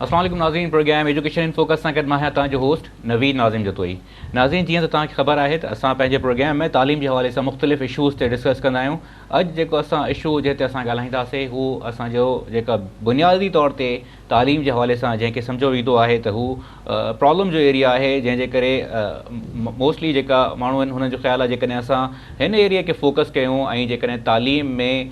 अस्सलाम वालेकुम नाज़रीन, प्रोग्राम एजुकेशन इन फोकस सां गॾु मां आहियां तव्हांजो होस्ट नवीद नाज़िम जतोई। नाज़रीन, जीअं त तव्हांखे ख़बर आहे त असां पंहिंजे प्रोग्राम में तालीम जे हवाले सां मुख़्तलिफ़ इशूज़ ते डिस्कस कंदा आहियूं। अॼु जेको असां इशू जंहिं ते असां ॻाल्हाईंदासीं हू असांजो जेका बुनियादी तौर ते तालीम जे हवाले सां जंहिंखे सम्झो वेंदो आहे त हू प्रॉब्लम जो एरिया आहे, जंहिंजे करे मोस्टली जेका माण्हू आहिनि हुननि जो ख़्यालु आहे जेकॾहिं असां हिन एरिया खे फोकस कयूं ऐं जेकॾहिं तालीम में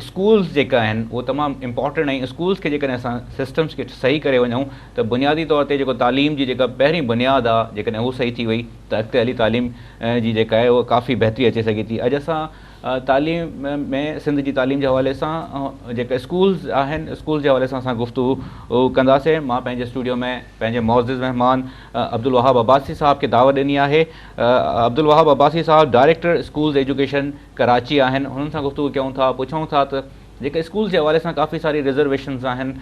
स्कूल्स जेका आहिनि उहे तमामु इम्पॉर्टेंट, ऐं स्कूल्स खे जेकॾहिं असां सिस्टम्स खे सही करे वञूं त बुनियादी तौर ते जेको तालीम जी जेका पहिरीं बुनियादु आहे जेकॾहिं हू सही थी वई त अॻिते हली तालीम जी जेका आहे उहा काफ़ी बहितरी अचे सघे थी। अॼु असां तालीम में सिंध जी तालीम जे हवाले सां जेके स्कूल्स आहिनि स्कूल जे हवाले सां असां गुफ़्तगू कंदासीं। मां पंहिंजे स्टूडियो में पंहिंजे मुअज़्ज़िज़ महिमान अब्दुल वहाब अब्बासी साहब खे दावत ॾिनी आहे। अब्दुल वहाब अब्बासी साहब डायरेक्टर स्कूल्स एजुकेशन कराची आहिनि। हुननि सां गुफ़्तगू कयूं था, पुछूं था त जेके स्कूल जे हवाले सां काफ़ी सारी रिज़र्वेशन्स आहिनि।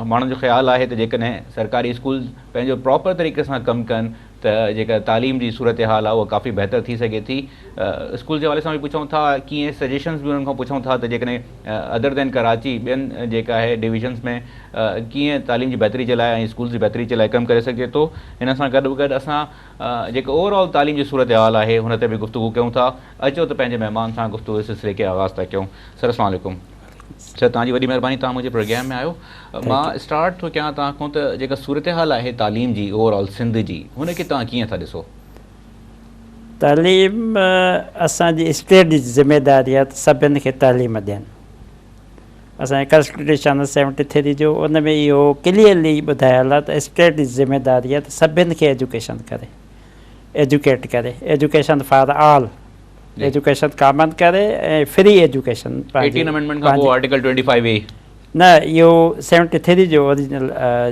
माण्हुनि जो ख़्यालु आहे त जेकॾहिं सरकारी स्कूल पंहिंजो प्रॉपर तरीक़े सां कमु कनि त जेका तालीम जी सूरत हाल आहे उहा काफ़ी बहितर थी सघे थी। स्कूल जे हवाले सां बि पुछूं था, कीअं सजेशन्स बि उन्हनि खां पुछूं था त जेकॾहिं अदर देन कराची ॿियनि जेका आहे डिविजन्स में कीअं तालीम जी बहितरी जे लाइ ऐं स्कूल जी बहितरी जे लाइ कमु करे सघे थो। हिन सां गॾु असां जेको ओवरऑल तालीम जी सूरत हाल आहे हुन ते बि गुफ़्तगू कयूं था। अचो त पंहिंजे महिमान सां गुफ़्तगू सिलसिले खे आगाज़ था कयूं। सर अस्सलाम वालेकुम। सर, तव्हांजी वॾी महिरबानी, तव्हां मुंहिंजे प्रोग्राम में आयो। मां स्टार्ट थो कयां तव्हां खां त जेका सूरत हाल आहे तालीम जी ओवरऑल सिंध जी, हुनखे तव्हां कीअं था ॾिसो? तालीम असांजी स्टेट जी ज़िम्मेदारी आहे त सभिनि खे तालीम ॾियनि। असांजे कॉन्स्टिट्यूशन 73 जो उन में इहो क्लियरली ॿुधायल आहे त स्टेट जी ज़िम्मेदारी आहे त सभिनि खे एजुकेट करे education for all, education common करे ऐं फ्री एजुकेशन। 18 अमेंडमेंट खां पोइ आर्टिकल 25A न, इहो 73 जो ओरिजिनल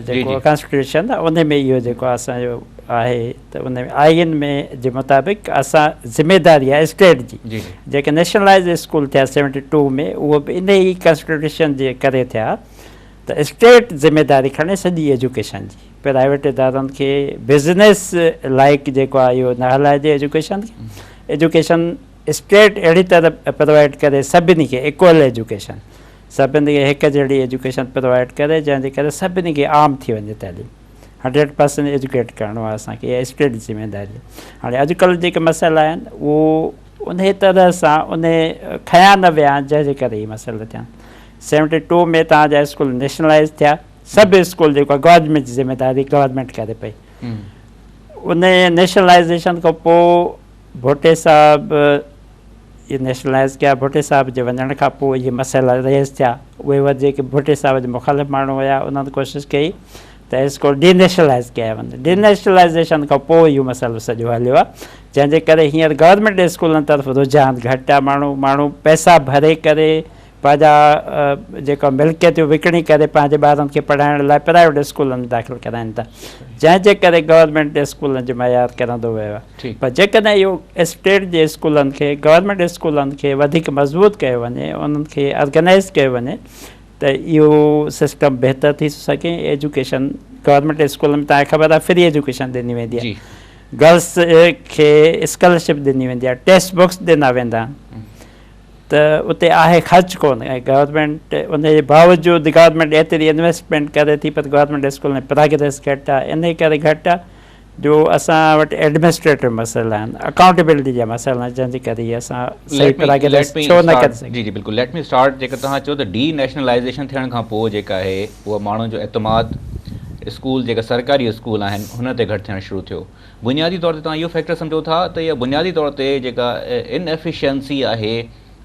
जेको कॉन्स्टिट्यूशन आहे उन में इहो जेको असांजो आहे त उन में आइन में जे मुताबिक़ असां ज़िम्मेदारी आहे स्टेट जी। जेके नेशनलाइज़ स्कूल थिया 72 में उहो बि इन ई कॉन्स्टिट्यूशन जे करे थिया त स्टेट ज़िम्मेदारी खणे सॼी एजुकेशन जी। प्राइवेट इदारनि खे बिज़नेस लाइक जेको आहे इहो न हलाइजे एजुकेशन खे। एजुकेशन स्टेट अहिड़ी तरह प्रोवाइड करे सभिनी खे इक्वल एजुकेशन, सभिनी खे हिकु जहिड़ी एजुकेशन प्रोवाइड करे जंहिंजे करे सभिनी खे आम थी वञे तालीम। 100% एजुकेट करिणो आहे असांखे, इहा स्टेट जी ज़िम्मेदारी। हाणे अॼुकल्ह जेके मसइला आहिनि उहो उन तरह सां उन खयां न विया आहिनि जंहिंजे करे इहे मसइला थिया। 72 में तव्हांजा स्कूल नेशनलाइज़ थिया, सभु स्कूल जेको आहे गवर्नमेंट जी ज़िम्मेदारी गवर्नमेंट करे पई। उन नेशनलाइज़ेशन खां पोइ भुट्टे साहब इहे नेशनलाइज़ कया। भुट्टे साहब जे वञण खां पोइ इहे मसइला रेज़ थिया। उहे वरी जेके भुट्टे साहब जे मुख़ालिफ़ माण्हू हुया उन्हनि कोशिशि कई त स्कूल डीनेशनलाइज़ कया वञे। डीनेशनलाइज़ेशन खां पोइ इहो मसइलो सॼो हलियो आहे, जंहिंजे करे हींअर गवर्नमेंट स्कूलनि तरफ़ रुझान घटि आहे। माण्हू पैसा भरे करे पंहिंजा जेका मिल्कियतूं विकिणी करे पंहिंजे ॿारनि खे पढ़ाइण लाइ प्राइवेट स्कूलनि में दाख़िल कराइनि था, जंहिंजे करे गवर्नमेंट स्कूलनि जो मयार किरंदो वियो आहे। पर जेकॾहिं इहो स्टेट जे स्कूलनि खे गवर्नमेंट स्कूलनि खे वधीक मज़बूत कयो वञे, उन्हनि खे ऑर्गेनाइज़ कयो वञे त इहो सिस्टम बहितर थी सघे। एजुकेशन गवर्नमेंट स्कूल में तव्हांखे ख़बर आहे फ्री एजुकेशन ॾिनी वेंदी आहे, गर्ल्स खे स्कॉलरशिप ॾिनी वेंदी आहे, टेक्स्ट बुक्स ॾिना वेंदा आहिनि। त उते आहे ख़र्चु कोन्हे ऐं गवर्नमेंट उन जे बावजूदि गवर्नमेंट एतिरी इन्वेस्टमेंट करे थी, पर गवर्नमेंट स्कूल में प्रोग्रेस घटि आहे। इन करे घटि आहे जो असां वटि एडमिनिस्ट्रेटिव मसइला आहिनि, अकाउंटेबिलिटी जा मसइला आहिनि, जंहिंजे करे असां सही प्रोग्रेस छो न करे सघूं। जी बिल्कुलु, लेट मी स्टार्ट। जेका तव्हां चयो त डी नेशनलाइज़ेशन थियण खां पोइ जेका आहे उहा माण्हुनि जो एतमाद स्कूल जेका सरकारी स्कूल आहिनि हुन ते घटि थियणु शुरू थियो। बुनियादी तौर ते तव्हां इहो फैक्टर सम्झो था त इहा बुनियादी तौर ते जेका इनएफिशिएंसी आहे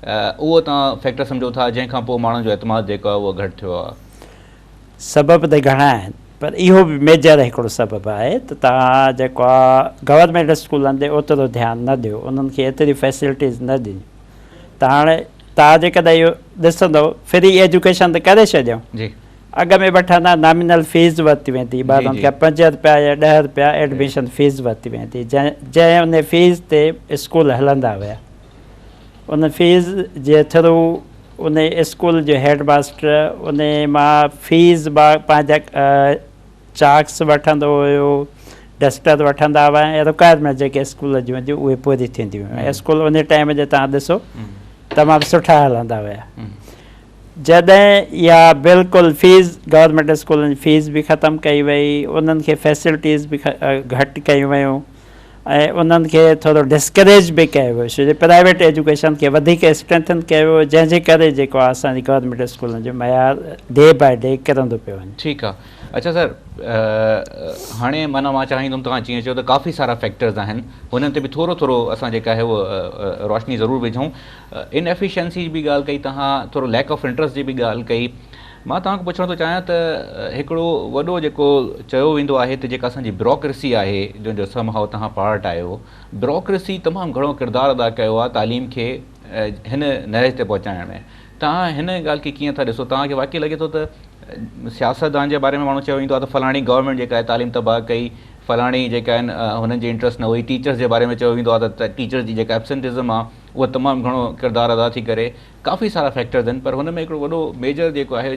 उहो तव्हां फैक्टर सम्झो था जंहिंखां पोइ माण्हुनि जो एतमाद जेको आहे उहो घटि थियो आहे? सबब त घणा आहिनि, पर इहो बि मेजर हिकिड़ो सबबु आहे त तव्हां जेको आहे गवर्नमेंट स्कूलनि ते ओतिरो ध्यानु न ॾियो, उन्हनि खे एतिरी फैसिलिटीज़ न ॾिनी। त हाणे तव्हां जेकॾहिं इहो ॾिसंदव फ्री एजुकेशन त करे छॾियऊं, अॻ में वठंदा नॉमिनल फीस वरिती वेंदी, ॿारनि खे 5 रुपया या 10 रुपया एडमिशन फीस वरिती वेंदी, जंहिं उन फीस ते स्कूल हलंदा हुया। उन फीस जे थ्रू उन स्कूल जो हेडमास्टर उन मां फीस पंहिंजा चाक्स वठंदो हुयो, डस्टर वठंदा हुआ ऐं रिक्वायरमेंट जेके स्कूल जूं हूंदियूं उहे पूरी थींदियूं हुयूं। स्कूल उन टाइम जे तव्हां ॾिसो तमामु सुठा हलंदा हुया। जॾहिं इहा बिल्कुलु फीस गवर्नमेंट स्कूलनि जी फीस बि ख़तमु कई वई, उन्हनि खे फैसिलिटीज़ बि घटि कयूं वयूं ऐं उन्हनि खे थोरो डिस्करेज बि कयो वियो, छो जो प्राइवेट एजुकेशन खे वधीक स्ट्रेंथन कयो वियो, जंहिंजे करे जेको आहे असांजी गवर्नमेंट स्कूलनि जो मयार डे बाय डे किरंदो पियो वञे। ठीकु आहे। अच्छा सर, हाणे माना मां चाहींदुमि तव्हां जीअं चयो त काफ़ी सारा फैक्टर्स आहिनि, हुननि ते बि थोरो थोरो असां जेका आहे उहो रोशनी ज़रूरु विझूं। इनएफिशिएंसी जी बि ॻाल्हि कई तव्हां, थोरो लैक ऑफ इंट्रस्ट जी बि ॻाल्हि कई। मां तव्हांखां पुछणु थो चाहियां त हिकिड़ो वॾो जेको चयो वेंदो आहे त जेका असांजी ब्यूरोक्रेसी आहे, जंहिंजो समहाउ तव्हां पार्ट आहियो, ब्यूरोक्रेसी तमामु घणो किरदारु अदा कयो आहे तालीम खे हिन नहज ते पहुचाइण में। तव्हां हिन ॻाल्हि खे कीअं था ॾिसो? तव्हांखे वाक़ई लॻे थो त सियासतदान जे बारे में माण्हू चयो वेंदो आहे त फलाणी गवर्नमेंट जेका आहे तालीम तबाह कई, फलाणी जेका आहिनि हुननि जी इंट्रस्ट न हुई। टीचर्स जे बारे में चयो वेंदो आहे त टीचर्स जी जेका एब्सेंटिज़म आहे उहा तमामु घणो किरदारु अदा थी करे। काफ़ी सारा फैक्टर्स आहिनि, पर हुन में हिकिड़ो वॾो मेजर जेको आहे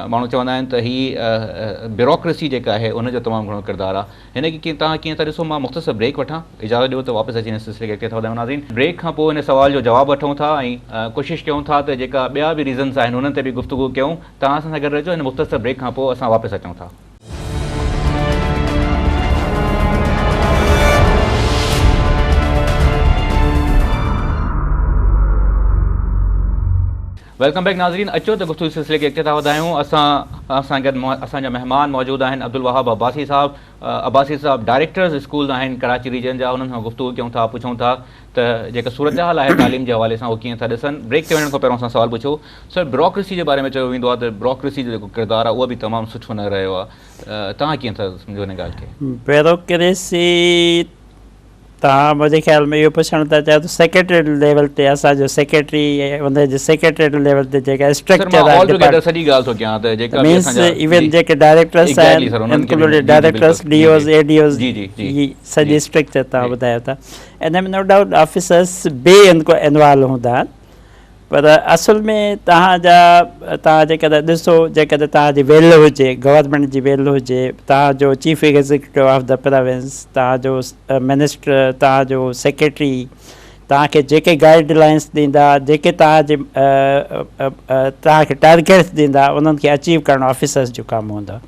माण्हू चवंदा आहिनि त हीअ ब्यूरोक्रेसी जेका आहे उनजो तमामु घणो किरदारु आहे। हिन खे तव्हां कीअं था ॾिसो? मां मुख़्तसर ब्रेक वठां, इजाज़त ॾियो त वापसि अची हिन सिलसिले खे अॻिते था वधायूं। नाज़रीन, ब्रेक खां पोइ हिन सवाल जो जवाबु वठूं था ऐं कोशिशि कयूं था त जेका ॿिया बि रीज़न्स आहिनि हुननि ते बि गुफ़्तगू कयूं। तव्हां असां सां गॾु रहिजो। हिन मुख़्तसर ब्रेक खां पोइ असां वापसि अचूं था। वेलकम बैक नाज़रीन, अचो त गुफ़्तगू सिलसिले खे अॻिते था वधायूं। असां गॾु असांजा महिमान मौजूदु आहिनि अब्दुल वहाब अब्बासी साहब। अब्बासी साहब डायरेक्टर्स स्कूल आहिनि कराची रीजन जा, उन्हनि सां गुफ़्तगू कयूं था, पुछूं था त जेका सूरत हाल आहे तालीम जे हवाले सां उहो कीअं था ॾिसनि। ब्रेक ते वञण खां पहिरियों असां सवाल पुछो सर, ब्यूरोक्रेसी जे बारे में चयो वेंदो आहे त ब्यूरोक्रेसी जो जेको किरदारु आहे उहो बि तमामु सुठो न रहियो आहे। तव्हां कीअं था सम्झो हिन ॻाल्हि खे? ब्यूरोक्रेसी तव्हां मुंहिंजे ख़्याल में इहो पुछणु था चाहियो त सेक्रेटरी लेवल ते असांजो सेक्रेटरी ऐं उनजे सेक्रेटरी लेवल ते जेका स्ट्रक्चर आहे, मीन्स इवन जेके डायरेक्टर्स आहिनि इंक्लूडेड डायरेक्टर्स, डीओज़, एडीओज़, ही सॼी स्ट्रक्चर तव्हां ॿुधायो था। इन में नो डाउट ऑफिसर्स बि इन्वॉल्व हूंदा आहिनि, पर असुल में तव्हां जेकॾहिं ॾिसो, जेकॾहिं तव्हांजी वेल हुजे, गवर्नमेंट जी वेल हुजे, तव्हांजो chief executive of the province, तव्हांजो मिनिस्टर, तव्हांजो सेक्रेटरी तव्हांखे जेके गाइडलाइंस ॾींदा, जेके तव्हांखे टारगेट्स ॾींदा, उन्हनि खे अचीव करणु ऑफिसर्स जो कमु हूंदो।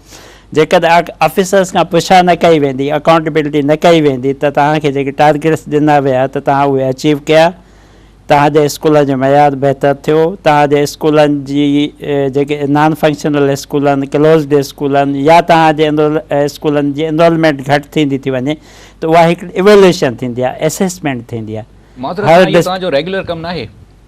जेकॾहिं ऑफिसर्स खां पुछा न कई वेंदी, अकाउंटेबिलिटी न कई वेंदी, त तव्हांखे जेके टारगेट्स ॾिना विया त तव्हां उहे अचीव कया, तव्हांजे स्कूल जो मयार बहितरु थियो, तव्हांजे स्कूलनि जी जेके नॉन फंक्शनल स्कूल आहिनि, क्लोज़्ड स्कूल आहिनि, या तव्हांजे स्कूलनि जी एनरोलमेंट घटि थींदी थी वञे त उहा हिकिड़ी इवेल्यूएशन थींदी आहे, एसेसमेंट थींदी आहे। तव्हांजो रेगुलर कमु न आहे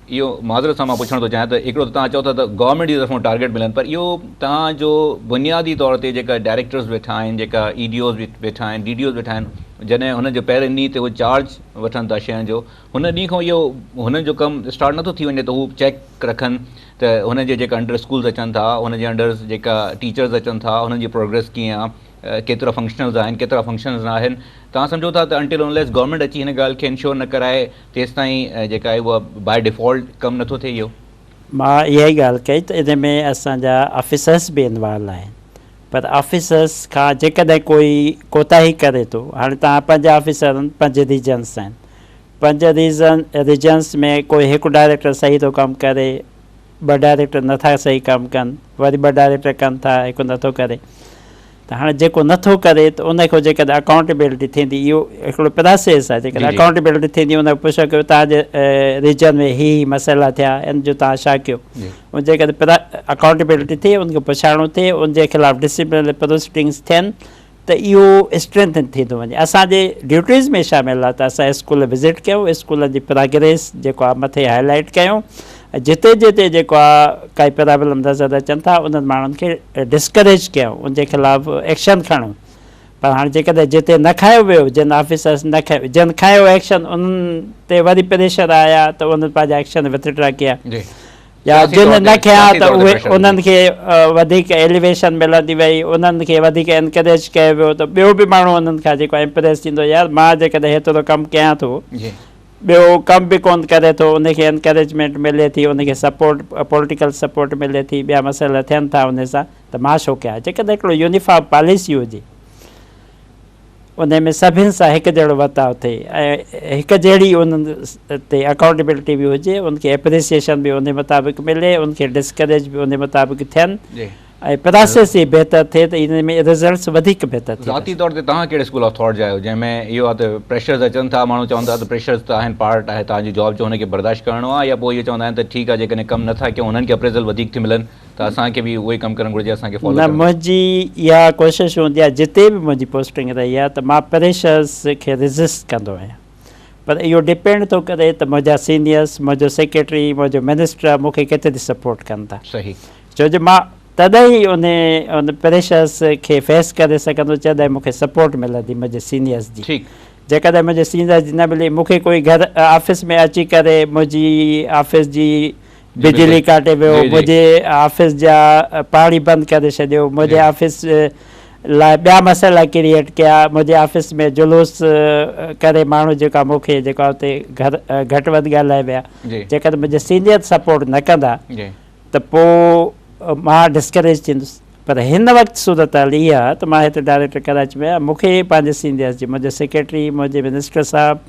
इहो? माज़रत सां मां पुछणु थो चाहियां त हिकिड़ो त तव्हां चओ था त गवर्नमेंट जी तरफ़ां टारगेट मिलनि, पर इहो तव्हांजो बुनियादी तौर ते जेका डायरेक्टर्स वेठा आहिनि, जेका ईडीओज़ वेठा आहिनि, डीडीओज़ वेठा आहिनि, जॾहिं हुनजो पहिरें ॾींहं ते उहो चार्ज वठनि था शइ जो, हुन ॾींहं खां इहो हुननि जो कमु स्टार्ट नथो थी वञे त हू चेक रखनि त हुनजे जेका अंडर स्कूल्स अचनि था, हुनजे अंडर जेका टीचर्स अचनि था, हुननि जी प्रोग्रेस कीअं आहे, केतिरा फंक्शनल्स आहिनि, केतिरा फंक्शन्स न आहिनि। तव्हां सम्झो था त अंटिल अनलेस गवर्नमेंट अची हिन ॻाल्हि खे इंश्योर न कराए तेसि ताईं जेका आहे उहा बाय डिफॉल्ट कमु नथो थिए इहो? मां इहा ई ॻाल्हि कई त इन में असांजा ऑफिसर्स बि इन्वॉल्व आहिनि, पर ऑफिसर्स खां जेकॾहिं कोई कोताही करे थो, हाणे तव्हां 5 ऑफिसर आहिनि, 5 रीजन्स आहिनि, 5 रीजन्स में कोई हिकु डायरेक्टर सही थो कमु करे, 2 डायरेक्टर नथा सही कमु कनि, वरी 2 डायरेक्टर कनि था, हिकु नथो करे, त हाणे जेको नथो करे त उनखां जेकॾहिं अकाउंटेबिलिटी थींदी, इहो हिकिड़ो प्रोसेस आहे। जेकॾहिं अकाउंटेबिलिटी थींदी उन पुछो कयो तव्हांजे रीजन में ही मसइला थिया, इन जो तव्हां छा कयो, ऐं जेकॾहिं अकाउंटेबिलिटी थिए, उनखे पुछाइणो थिए, उनजे ख़िलाफ़ु डिसिप्लिनरी प्रोसीडिंग्स थियनि, त इहो स्ट्रेंथन थींदो वञे। असांजे ड्यूटीज़ में शामिलु आहे त असां स्कूल विज़िट कयूं, स्कूल जी प्रोग्रेस जेको आहे मथे हाईलाइट कयूं, जिते जिते जेको आहे काई प्रॉब्लम नज़र अचनि था उन्हनि माण्हुनि खे डिस्करेज कयूं, उनजे ख़िलाफ़ु एक्शन खणूं। पर हाणे जेकॾहिं जिते न खयो वियो, जिन ऑफिसर्स न खयो, जिन खयो एक्शन, उन्हनि ते वरी प्रेशर आया त उन्हनि पंहिंजा एक्शन विथड्रा कया, या जिन न खया त उहे उन्हनि खे वधीक एलिवेशन मिलंदी वई, उन्हनि खे वधीक एनकरेज कयो वियो, त ॿियो बि माण्हू उन्हनि खां जेको इम्प्रेस थींदो, यार मां जेकॾहिं हेतिरो कमु कयां थो, ॿियो कमु बि कोन करे थो, उनखे एनकरेजमेंट मिले थी, उनखे सपोर्ट, पॉलिटिकल सपोर्ट मिले थी, ॿिया मसइला थियनि था उन सां, त मां छो कयां। जेकॾहिं हिकिड़ो यूनिफॉर्म पॉलिसी हुजे, उन में सभिनि सां हिकु जहिड़ो वर्ताव थिए ऐं हिकु जहिड़ी उन्हनि ते अकाउंटेबिलिटी बि हुजे, उनखे एप्रिसिएशन बि उन मुताबिक़ मिले, उनखे डिस्करेज बि उन मुताबिक़ थियनि ऐं प्रोसेस ई बहितर थिए त इन में रिज़ल्ट्स वधीक बहितर थिए। ज़ाती तौर ते तव्हां कहिड़े स्कूल ऑफ थॉट जा आहियो जंहिंमें इहो आहे त प्रेशर्स अचनि था, माण्हू चवनि था त प्रेशर्स त आहिनि, पार्ट आहे तव्हांजी जॉब जो, हुनखे बर्दाश्त करिणो आहे, या पोइ इहो चवंदा आहिनि त ठीकु आहे जेकॾहिं कमु नथा कयूं उन्हनि खे अप्रेज़ल वधीक थी मिलनि त असांखे बि उहो ई कमु करणु घुरिजे, असांखे फॉलो न। मुंहिंजी इहा कोशिशि हूंदी आहे जिते बि मुंहिंजी पोस्टिंग रही आहे त मां प्रेशर्स खे रेज़िस्ट कंदो आहियां, पर इहो डिपेंड थो करे त मुंहिंजा सीनियर्स, मुंहिंजो सेक्रेटरी, मुंहिंजो मिनिस्टर मूंखे केतिरी सपोर्ट कनि था। सही। छो जो मां तॾहिं उन प्रेशर्स खे फेस करे सघंदो जॾहिं मूंखे सपोर्ट मिलंदी मुंहिंजे सीनियर्स जी। जेकॾहिं मुंहिंजे सीनियर्स जी न मिले, मूंखे कोई घर ऑफिस में अची करे मुंहिंजी ऑफिस जी बिजली काटे वियो, मुंहिंजे ऑफिस जा पाणी बंदि करे छॾियो, मुंहिंजे ऑफिस लाइ ॿिया मसइला क्रिएट कया, मुंहिंजे ऑफिस में जुलूस करे माण्हू जेका मूंखे जेका हुते घटि वधि ॻाल्हाए विया, जेकॾहिं मुंहिंजे सीनियर सपोर्ट न कंदा त पोइ मां डिस्करेज थींदुसि। पर हिन वक़्तु सूरत हाल इहा आहे त मां हिते डायरेक्टर कराची में आहियां, मूंखे पंहिंजे सीनियर्स जी, मुंहिंजो सेक्रेटरी, मुंहिंजे मिनिस्टर साहिबु,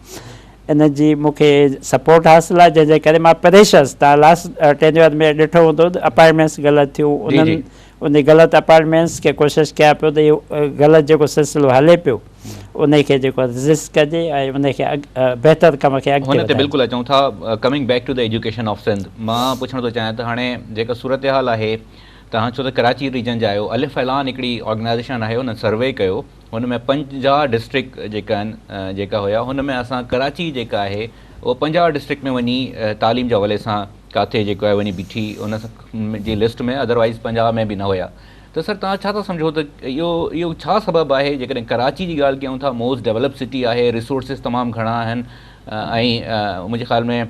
इन जी मूंखे सपोर्ट हासिलु आहे, जंहिंजे करे मां प्रेशर्स, तव्हां लास्ट टेन्योर में ॾिठो हूंदो त अपॉइंटमेंट्स ग़लति थियूं, उन्हनि उन ग़लति अपॉइंटमेंट्स खे कोशिशि कया पियो त इहो ग़लति जेको सिलसिलो हले पियो उनखे जेको रजिस्ट कजे ऐं उनखे बहितर कम खे हुन ते बिल्कुलु अचूं था। Coming back to the education of Sindh, मां पुछणु थो चाहियां त हाणे जेका सूरत हाल आहे, तव्हां छो त कराची रीजन जा आहियो, अलिफ ऐलान हिकिड़ी ऑर्गेनाइज़ेशन आहे, हुन सर्वे कयो, हुन में 50 डिस्ट्रिक्ट जेका आहिनि जेका हुया, हुन में असां कराची जेका आहे उहो 50 डिस्ट्रिक्ट में वञी तालीम जे हवाले सां किथे जेको आहे वञी बीठी उन जी लिस्ट में, अदरवाइज़ 50 में बि न हुया। त सर तव्हां छा था सम्झो त इहो छा सबबु आहे? जेकॾहिं कराची जी ॻाल्हि कयूं था, मोस्ट डेवलप सिटी आहे, रिसोर्सिस तमामु घणा आहिनि ऐं मुंहिंजे ख़्याल में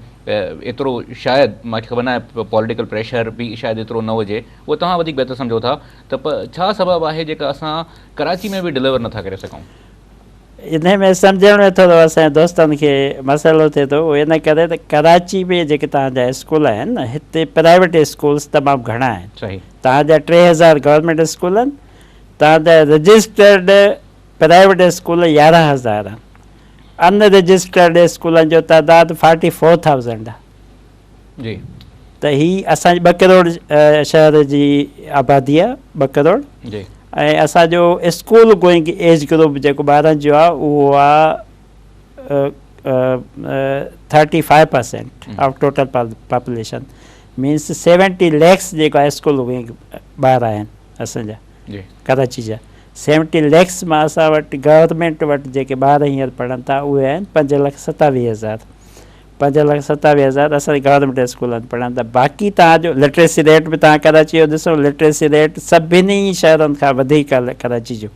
एतिरो शायदि मूंखे ख़बर न आहे पॉलिटिकल प्रेशर बि शायदि एतिरो न हुजे, उहो तव्हां वधीक बहितर सम्झो था त छा सबबु आहे जेका असां कराची में बि डिलीवर नथा करे सघूं? इन में सम्झण में थोरो असांजे दोस्तनि खे मसइलो थिए थो, उहो इन करे त कराची में जेके तव्हांजा स्कूल आहिनि न, हिते प्राइवेट स्कूल्स तमामु घणा आहिनि। सही। तव्हांजा 3000 गवर्नमेंट स्कूल आहिनि, तव्हांजा रजिस्टर्ड प्राइवेट स्कूल 11000 आहिनि, अनरजिस्टर्ड स्कूलनि जो तइदादु 44,000 आहे जी। त ही असांजी 2 करोड़ शहर जी आबादी आहे, 2 करोड़ जी। ऐं असांजो स्कूल गोइंग एज ग्रुप जेको ॿारनि जो आहे उहो आहे 35% of total population, means 70 lakhs जेका स्कूल गोइंग ॿार आहिनि असांजा कराची जा। 70 lakhs मां असां वटि गवर्नमेंट वटि जेके ॿार हींअर पढ़नि था उहे आहिनि 5,27,000। 5,27,000 असांजे गवर्नमेंट स्कूलनि पढ़नि था। बाक़ी तव्हांजो लिटरेसी रेट बि तव्हां कराची जो ॾिसो, लिटरेसी रेट सभिनी शहरनि खां वधीक कराची जो,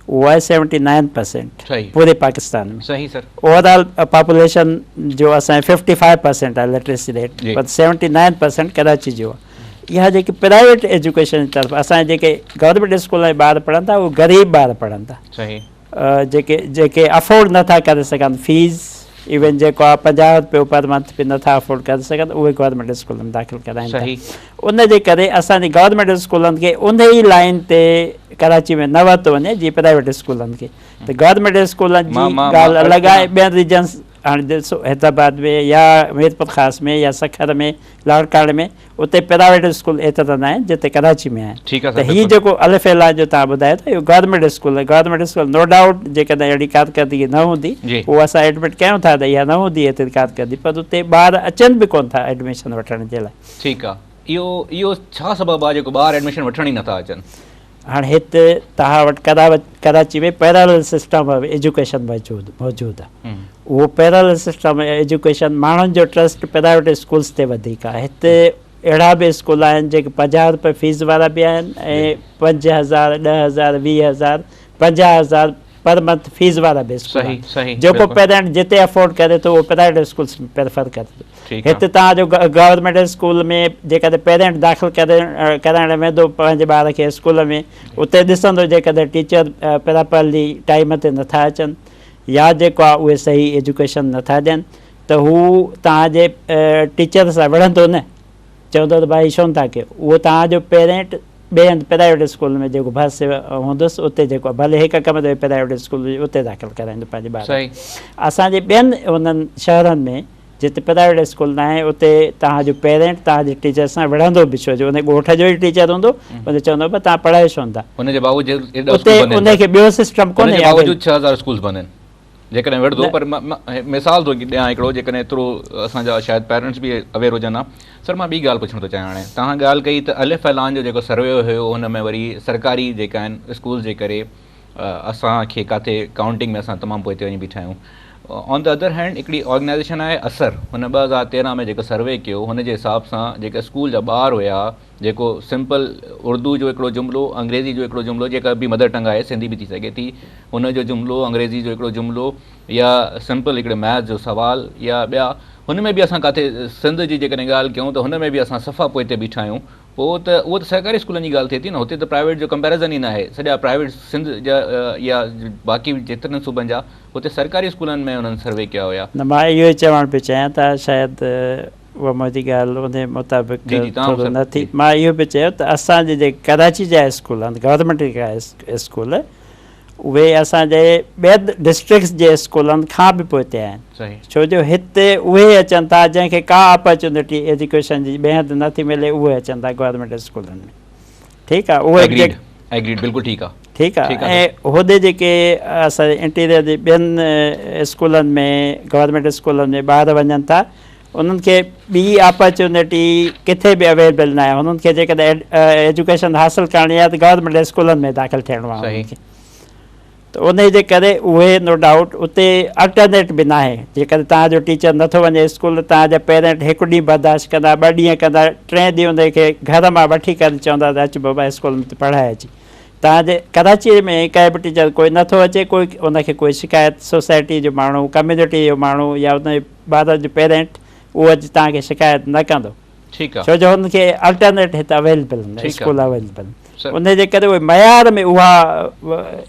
उहो आहे 79% पूरे पाकिस्तान में। सही सर। ओवरऑल पॉपुलेशन जो असांजे 55% आहे लिटरेसी रेट, पर 79% कराची जो आहे। इहा जेकी प्राइवेट एजुकेशन जी तरफ़ असांजे जेके गवर्नमेंट स्कूल में ॿार पढ़नि था उहे ग़रीब ॿार पढ़नि था। सही। जेके अफोर्ड नथा करे सघनि फीस, इवन जेको आहे 50 रुपयो पर मंथ बि नथा अफोर्ड करे सघनि, उहे गवर्नमेंट स्कूल में दाख़िल कराइनि था। उनजे करे असांजे गवर्नमेंट स्कूलनि खे उन ई लाइन ते कराची में न वरितो वञे जीअं प्राइवेट स्कूलनि खे। त गवर्नमेंट स्कूलनि जी ॻाल्हि अलॻि आहे, ॿियनि रीजन्स हाणे ॾिसो हैदराबाद में या मीरपुर ख़ास में या सखर में, लाड़काणे में, उते प्राइवेट स्कूल एतिरा न आहिनि जिते कराची में आहिनि। त हीउ जेको अलिफ ऐलान जो तव्हां ॿुधायो था इहो गवर्नमेंट स्कूल आहे। गवर्नमेंट स्कूल नो डाउट जेकॾहिं अहिड़ी कारकर्दगी न हूंदी उहो असां एडमिट कयूं था त इहा न हूंदी एतिरी कारकर्दगी, पर उते ॿार अचनि बि कोन था एडमिशन वठण जे लाइ। ठीकु आहे। इहो छा सबबु आहे जेको ॿार एडमिशन वठण ई नथा अचनि? हाणे हिते तव्हां वटि कराची में पैरेलल सिस्टम ऑफ एजुकेशन मौजूदु आहे। उहो पैरेलल सिस्टम ऑफ एजुकेशन माण्हुनि जो ट्रस्ट प्राइवेट स्कूल्स ते वधीक आहे। हिते अहिड़ा बि स्कूल आहिनि जेके 50 रुपए फीस वारा बि आहिनि ऐं 5,000, 10,000, 20,000, 50,000 पर मंथ फीस वारा बि स्कूल आहिनि। जेको पेरेंट जिते अफोर्ड करे थो उहो प्राइवेट स्कूल्स में प्रेफर करे थो। हिते तव्हांजो गवर्नमेंट स्कूल में जेकॾहिं पेरेंट दाख़िल कराइण वेंदो पंहिंजे ॿार खे स्कूल में, उते ॾिसंदो जेकॾहिं टीचर प्रॉपरली टाइम ते नथा अचनि या जेको आहे उहे सही एजुकेशन नथा ॾियनि त हू तव्हांजे टीचर सां विढ़ंदो न, चवंदो त भाई छो नथा कयो। उहो तव्हांजो पेरेंट ॿिए हंधि प्राइवेट स्कूल में जेको भर्स हूंदुसि उते जेको भले हिकु कम ते प्राइवेट स्कूल हुजे उते दाख़िल कराईंदो पंहिंजे ॿार असांजे ॿियनि उन्हनि शहरनि में जिते प्राइवेट स्कूल न आहे उते तव्हांजो पेरेंट तव्हांजे टीचर सां विढ़ंदो बि छो जो उन ॻोठ जो ई टीचर हूंदो उन चवंदो भई तव्हां पढ़ाए छो था उते उनखे ॿियो सिस्टम कोन्हे 6000 स्कूल बनेनि जेकॾहिं विढ़ंदो पर मिसाल थो ॾियां हिकिड़ो जेकॾहिं एतिरो असांजा शायदि पेरेंट्स बि अवेयर हुजनि हा सर मां ॿी ॻाल्हि पुछणु थो चाहियां हाणे तव्हां ॻाल्हि कई त अलिफ ऐलान जो जेको सर्वे हुयो हुन में वरी सरकारी जेका आहिनि स्कूल जे करे असांखे किथे काउंटिंग में असां तमामु पोइ ते वञी बीठा आहियूं ऑन द अदर हैंड हिकिड़ी ऑर्गेनाइज़ेशन आहे असर हुन 2013 में जेको सर्वे कयो हुनजे हिसाब सां जेके स्कूल जा ॿार हुया जेको सिंपल उर्दू जो हिकिड़ो जुमिलो अंग्रेज़ी जो हिकिड़ो जुमिलो जेका बि मदर टंग आहे सिंधी बि थी सघे थी हुनजो जुमिलो अंग्रेज़ी जो हिकिड़ो जुमिलो या सिंपल हिकिड़े मैथ जो सुवाल या ॿिया हुन में बि असां किथे सिंध जी जेकॾहिं ॻाल्हि कयूं त हुन में बि असां सफ़ा पोइ ते बीठा आहियूं पोइ त उहो त सरकारी स्कूलनि जी ॻाल्हि थिए थी न हुते त प्राइवेट जो कंपेरिज़न ई न आहे सॼा प्राइवेट सिंध जा या बाक़ी जेतिरनि सूबनि जा हुते सरकारी स्कूलनि में हुननि सर्वे कया हुया न मां इहो ई चवणु पियो चाहियां त शायदि उहा मुंहिंजी ॻाल्हि उन मुताबिक़ न थी मां इहो बि चयो त असांजे जेके कराची जा स्कूल आहिनि गवर्नमेंट जा स्कूल उहे असांजे ॿियनि डिस्ट्रिक्ट्स जे स्कूलनि खां बि पोइते आहिनि छो जो हिते उहे अचनि था जंहिंखे का अपॉर्चुनिटी एजुकेशन जी ॿिए हंधि नथी मिले उहे अचनि था गवर्नमेंट स्कूलनि में ठीकु आहे उहे बिल्कुलु ठीकु आहे ठीकु आहे ऐं होॾे जेके असांजे इंटीरियर जे ॿियनि स्कूलनि में गवर्नमेंट स्कूलनि में ॿार वञनि था उन्हनि खे ॿी अपॉर्चुनिटी किथे बि अवेलेबल न आहे हुननि खे जेकॾहिं एजुकेशन हासिलु करणी आहे त गवर्नमेंट स्कूलनि में दाख़िलु थियणो आहे त उन जे करे उहे नो डाउट उते अल्टरनेट बि न आहे जेकॾहिं तव्हांजो टीचर नथो वञे स्कूल तव्हांजा पेरेंट हिकु ॾींहुं बर्दाश्त कंदा 2 ॾींहं कंदा 3 ॾींहं उनखे घर मां वठी करे चवंदा त अचु बाबा स्कूल में पढ़ाए अची तव्हांजे कराचीअ में कंहिं बि टीचर कोई नथो अचे कोई उनखे कोई शिकायत सोसाइटी जो माण्हू कम्यूनिटी जो माण्हू या उन ॿार जो पेरेंट उहो अॼु तव्हांखे शिकायत न कंदो ठीकु आहे छो जो हुनखे अल्टरनेट हिते अवेलेबल न स्कूल अवेलेबल उन जे करे उहे मयार में उहा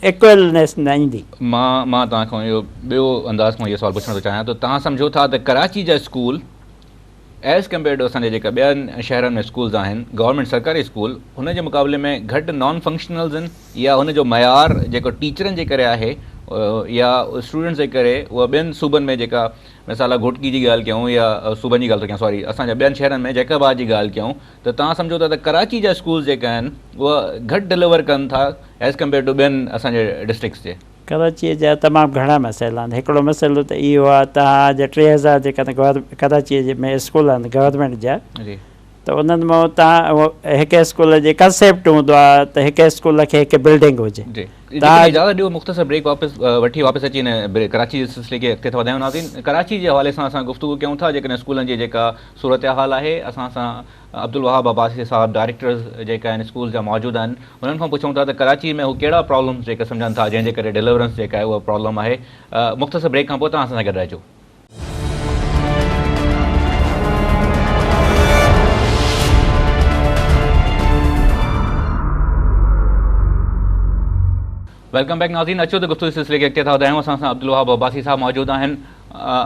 इक्वलनेस न ईंदी मां तव्हांखां इहो ॿियो अंदाज़ खां इहो सुवालु पुछणु थो चाहियां त तव्हां सम्झो था त कराची जा स्कूल एज़ कम्पेयर टू असांजे जेका ॿियनि शहरनि में स्कूल्स आहिनि गवर्नमेंट सरकारी स्कूल हुन जे मुक़ाबले में घटि नॉन फंक्शनल्स आहिनि या हुनजो मयार जेको टीचरनि जे करे आहे या स्टूडेंट्स जे करे उहा ॿियनि सूबनि में जेका मिसाल घोटकी जी ॻाल्हि कयूं या सूबनि जी ॻाल्हि थो कयां सॉरी असांजा ॿियनि शहरनि में जैकाबाद जी ॻाल्हि कयूं त तव्हां सम्झो था त कराची जा स्कूल जेका आहिनि उहा घटि डिलीवर कनि था एज़ कम्पेयर टू ॿियनि असांजे डिस्ट्रिक्ट्स जे कराचीअ जा तमामु घणा मसइला आहिनि हिकिड़ो मसइलो त इहो आहे तव्हांजा 3000 जेका कराचीअ में स्कूल आहिनि गवर्नमेंट जा त उन्हनि मां तव्हां हिकु स्कूल जे कंसेप्ट हूंदो आहे त हिकु स्कूल खे हिकु बिल्डिंग हुजे इजाज़त ॾियो मुख़्तसर ब्रेक वठी वापसि अची हिन कराची जे सिलसिले खे अॻिते था वधायूं नाज़रीन कराची जे हवाले सां असां गुफ़्तगू कयूं था जेकॾहिं स्कूलनि जी जेका सूरत हाल आहे असां सां अब्दुल वहाब अब्बासी साहिबु डायरेक्टर्स जेका आहिनि स्कूल जा मौजूदु आहिनि उन्हनि खां पुछूं था त कराची में हू कहिड़ा प्रॉब्लम्स जेके सम्झनि था जंहिंजे करे डिलीवरेंस जेका आहे उहा प्रॉब्लम आहे मुख़्तसर ब्रेक खां पोइ तव्हां असां सां गॾु रहिजो वेलकम बैक नाज़रीन अचो त गुफ़्तगू सिलसिले खे अॻिते था वधायूं असां सां अब्दुल वहाब अब्बासी साहिबु मौजूदु आहिनि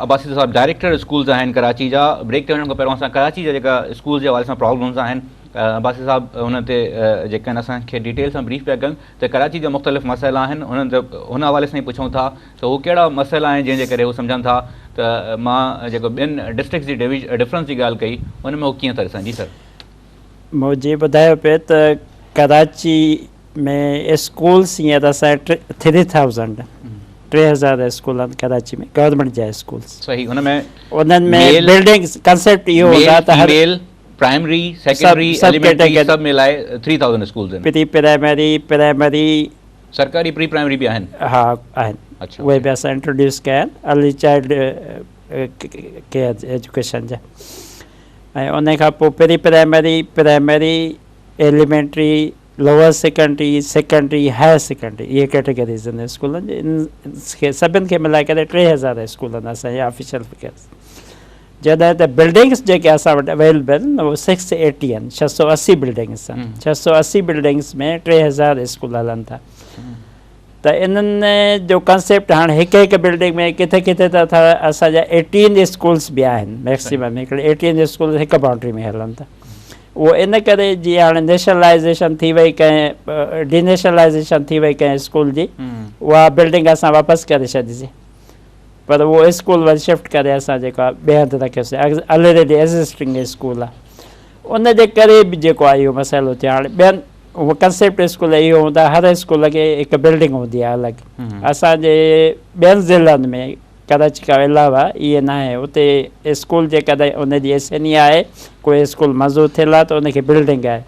अब्बासी साहिबु डायरेक्टर स्कूल्स आहिनि कराची जा ब्रेक ते वञण खां पहिरियों असां कराची जा जेका स्कूल जे हवाले सां प्रॉब्लम्स आहिनि अब्बासी साहिबु हुन ते जेके आहिनि असांखे डिटेल सां ब्रीफ पिया कनि त कराची जा मुख़्तलिफ़ मसइला आहिनि उन्हनि ते हुन हवाले सां ई पुछूं था त हू कहिड़ा मसइला आहिनि जंहिंजे करे हू सम्झनि था त मां जेको ॿियनि डिस्ट्रिक्ट्स जी डिफरेंस जी ॻाल्हि कई हुन में हू कीअं था ॾिसनि जी सर मूं जीअं ॿुधायो पिए त कराची में स्कूल्स हींअर असांजे 3000 स्कूल आहिनि कराची में गवर्नमेंट जा स्कूल्स सही उनमें बिल्डिंग्स कंसेप्ट इहो हूंदा त हर प्राइमरी सेकेंडरी एलिमेंटरी सभु मिलाए 3000 स्कूल्स आहिनि प्राइमरी सरकारी प्री प्राइमरी बि आहिनि हा आहिनि उहे बि असां इंट्रोड्यूस कया आहिनि अर्ली चाइल्ड केयर एजुकेशन जा ऐं उन खां पोइ pre primary elementary lower secondary higher secondary इहे कैटेगरीज़ आहिनि स्कूलनि जी इनखे सभिनि खे मिलाए करे 3000 स्कूल आहिनि असांजे ऑफिशियल फिगर्स जॾहिं त बिल्डिंग्स जेके असां वटि अवेलेबल आहिनि उहे 680 आहिनि 680 बिल्डिंग्स आहिनि 680 बिल्डिंग्स में 3000 स्कूल हलनि था त इन्हनि जो कंसेप्ट हाणे हिकु बिल्डिंग में किथे किथे त असांजा 18 स्कूल्स बि आहिनि मैक्सिमम हिकिड़े 18 स्कूल हिकु बाउंड्री में हलनि था उहो इन करे जीअं हाणे नेशनलाइज़ेशन थी वई कंहिं डिनेशनलाइज़ेशन थी वई कंहिं स्कूल जी, उहा बिल्डिंग असां वापसि करे छॾीसीं, पर उहो स्कूल वरी शिफ्ट करे असां जेको आहे ॿिए हंधि रखियोसीं, ऑलरेडी एग्ज़िस्टिंग स्कूल आहे। उन जे करे बि जेको आहे इहो मसइलो थियो। हाणे ॿियनि उहो कंसेप्ट स्कूल इहो हूंदा, हर स्कूल खे हिकु बिल्डिंग हूंदी आहे अलॻि। असांजे ॿियनि ज़िलनि में कराची खां अलावा इहे न आहे, उते स्कूल जेकॾहिं उनजी एसएनई आहे, कोई स्कूल मंज़ूरु थियल आहे त उनखे बिल्डिंग आहे,